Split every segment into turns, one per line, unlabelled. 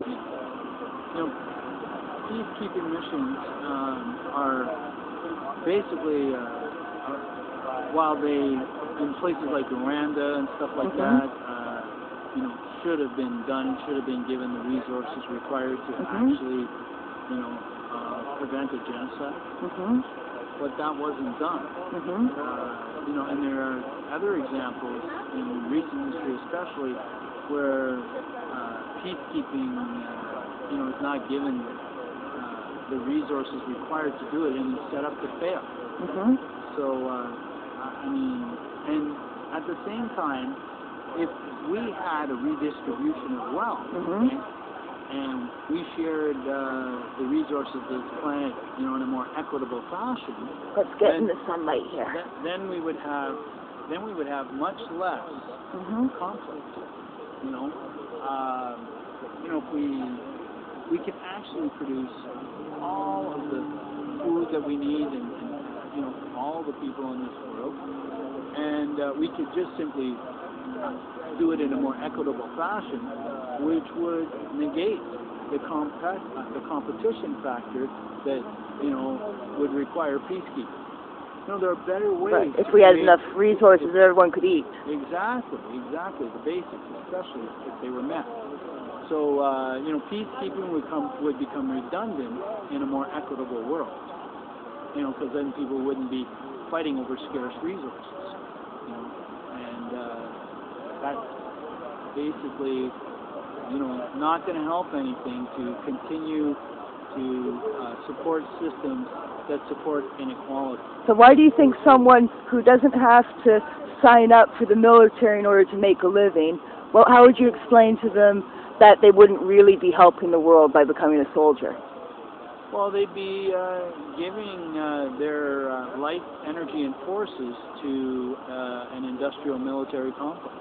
You know, peacekeeping missions are basically, while they, in places like Rwanda and stuff like that, should have been done, should have been given the resources required to actually, prevent a genocide. But that wasn't done. And there are other examples in recent history, especially, where peacekeeping, is not given the resources required to do it, and is set up to fail. So, and at the same time, if we had a redistribution of wealth, and we shared the resources of this planet, in a more equitable fashion.
Let's get in the sunlight here.
Then we would have much less conflict. If we could actually produce all of the food that we need, and all the people in this world, and we could just simply do it in a more equitable fashion, which would negate the competition factor that would require peacekeeping. There are better ways.
Right. If we had enough resources, everyone could eat.
Exactly. The basics, especially if they were met. So peacekeeping would become redundant in a more equitable world. Because then people wouldn't be fighting over scarce resources. And that's basically, not going to help anything to continue to support systems that support inequality.
So why do you think someone who doesn't have to sign up for the military in order to make a living, well, how would you explain to them that they wouldn't really be helping the world by becoming a soldier?
Well, they'd be giving their life, energy, and forces to an industrial military complex,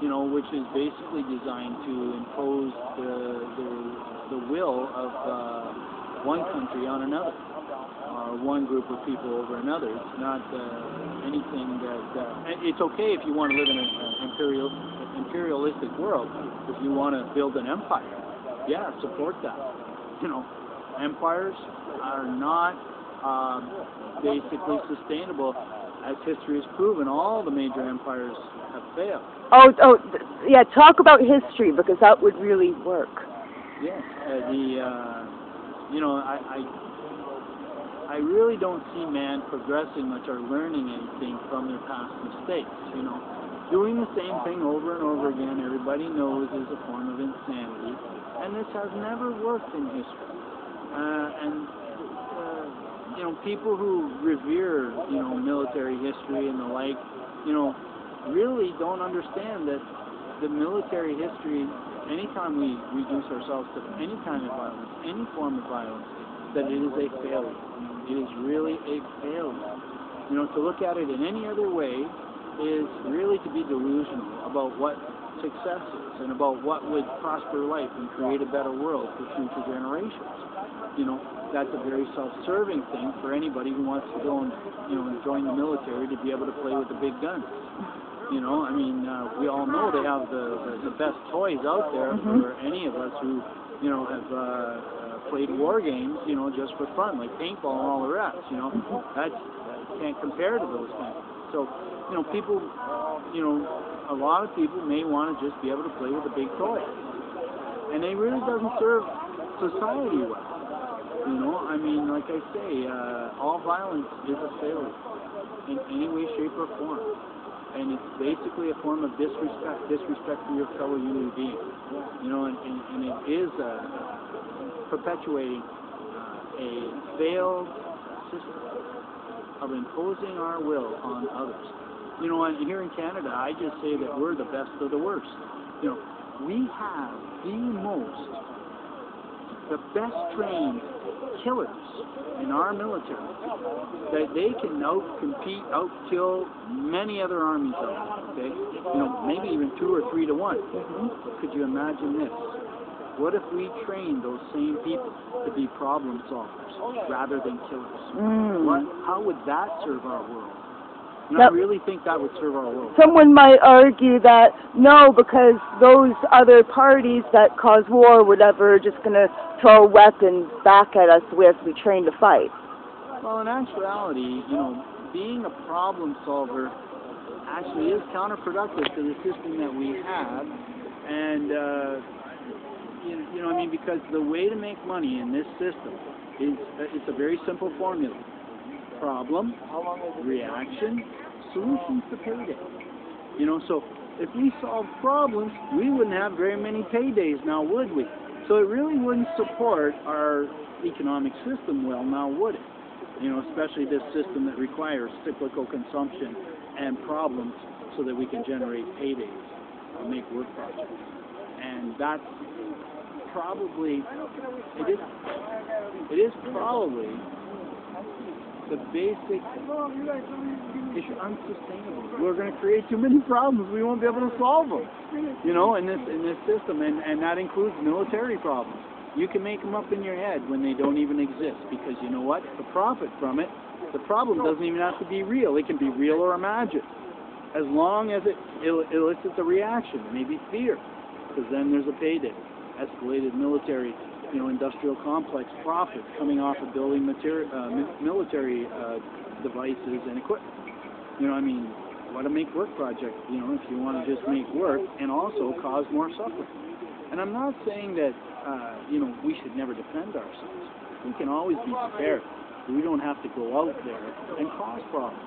which is basically designed to impose the will of one country on another, or one group of people over another. It's not anything that... it's okay if you want to live in an imperialistic world. If you want to build an empire, yeah, support that. Empires are not basically sustainable, as history has proven. All the major empires have failed.
Yeah, talk about history, because that would really work.
Yes, I really don't see man progressing much or learning anything from their past mistakes. Doing the same thing over and over again, everybody knows, is a form of insanity, and this has never worked in history. People who revere, military history and the like, really don't understand that the military history, anytime we reduce ourselves to any kind of violence, any form of violence, that it is a failure. It is really a failure. To look at it in any other way is really to be delusional about what success is and about what would prosper life and create a better world for future generations. That's a very self-serving thing for anybody who wants to go and, join the military to be able to play with the big guns. We all know they have the best toys out there for any of us who, have played war games, just for fun, like paintball and all the rest. That can't compare to those things. So, people, a lot of people may want to just be able to play with the big toys, and it really doesn't serve society well. Like I say, all violence is a failure in any way, shape, or form. And it's basically a form of disrespect for your fellow human being. And it is perpetuating a failed system of imposing our will on others. And here in Canada, I just say that we're the best of the worst. We have the best trained killers in our military, that they can out-compete, out-kill many other armies out there, okay? Maybe even 2 or 3 to 1. Could you imagine this? What if we trained those same people to be problem solvers rather than killers? How would that serve our world? And
Now,
I really think that would serve our world.
someone might argue that no, because those other parties that cause war or whatever are just going to throw weapons back at us. We have to be trained to fight.
Well, in actuality, being a problem solver actually is counterproductive to the system that we have, and because the way to make money in this system is it's a very simple formula: problem, reaction, solutions to payday. So if we solve problems, we wouldn't have very many paydays now, would we? So it really wouldn't support our economic system well, now would it? Especially this system that requires cyclical consumption and problems so that we can generate paydays or make work projects. And that's probably, it is probably the basic issue. Unsustainable. We're going to create too many problems. We won't be able to solve them, in this system, and that includes military problems. You can make them up in your head when they don't even exist, because you know what? The profit from it, the problem doesn't even have to be real. It can be real or imagined, as long as it elicits a reaction, maybe fear, because then there's a payday. Escalated military, industrial complex profits coming off of building military devices and equipment. What a make work project, if you want to just make work and also cause more suffering. And I'm not saying that, we should never defend ourselves. We can always be prepared. We don't have to go out there and cause problems,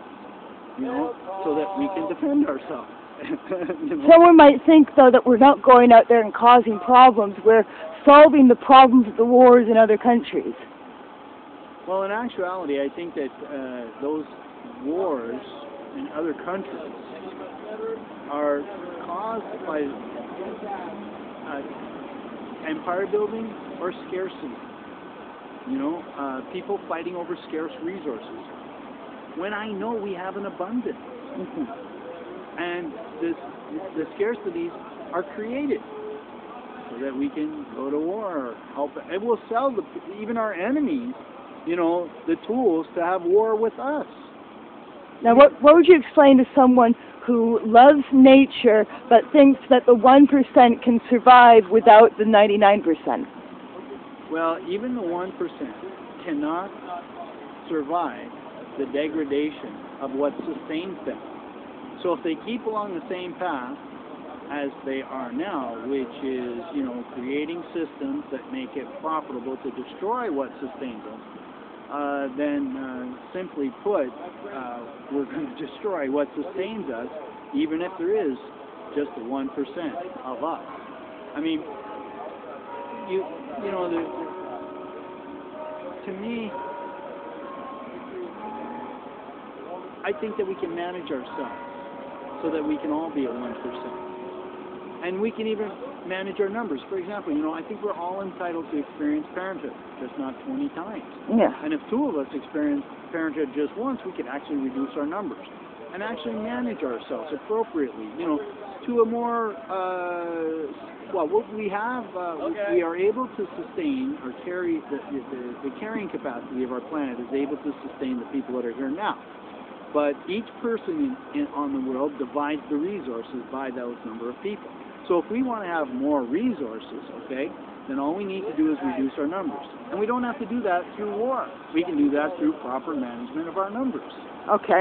so that we can defend ourselves.
Someone might think, though, that we're not going out there and causing problems. We're solving the problems of the wars in other countries.
Well, in actuality, I think that those wars in other countries are caused by empire building or scarcity. People fighting over scarce resources, when I know we have an abundance. And the scarcities are created so that we can go to war or help. It will sell even our enemies, the tools to have war with us.
Now, what would you explain to someone who loves nature but thinks that the 1% can survive without the 99%?
Well, even the 1% cannot survive the degradation of what sustains them. So if they keep along the same path as they are now, which is, creating systems that make it profitable to destroy what sustains us, then simply put, we're going to destroy what sustains us, even if there is just the 1% of us. To me, I think that we can manage ourselves so that we can all be at 1%. And we can even manage our numbers. For example, I think we're all entitled to experience parenthood, just not 20 times.
Yeah.
And if 2 of us experience parenthood just once, we could actually reduce our numbers and actually manage ourselves appropriately, to a more, what we have, we are able to sustain or carry, the carrying capacity of our planet is able to sustain the people that are here now. But each person on the world divides the resources by those number of people. So if we want to have more resources, then all we need to do is reduce our numbers. And we don't have to do that through war. We can do that through proper management of our numbers.
Okay.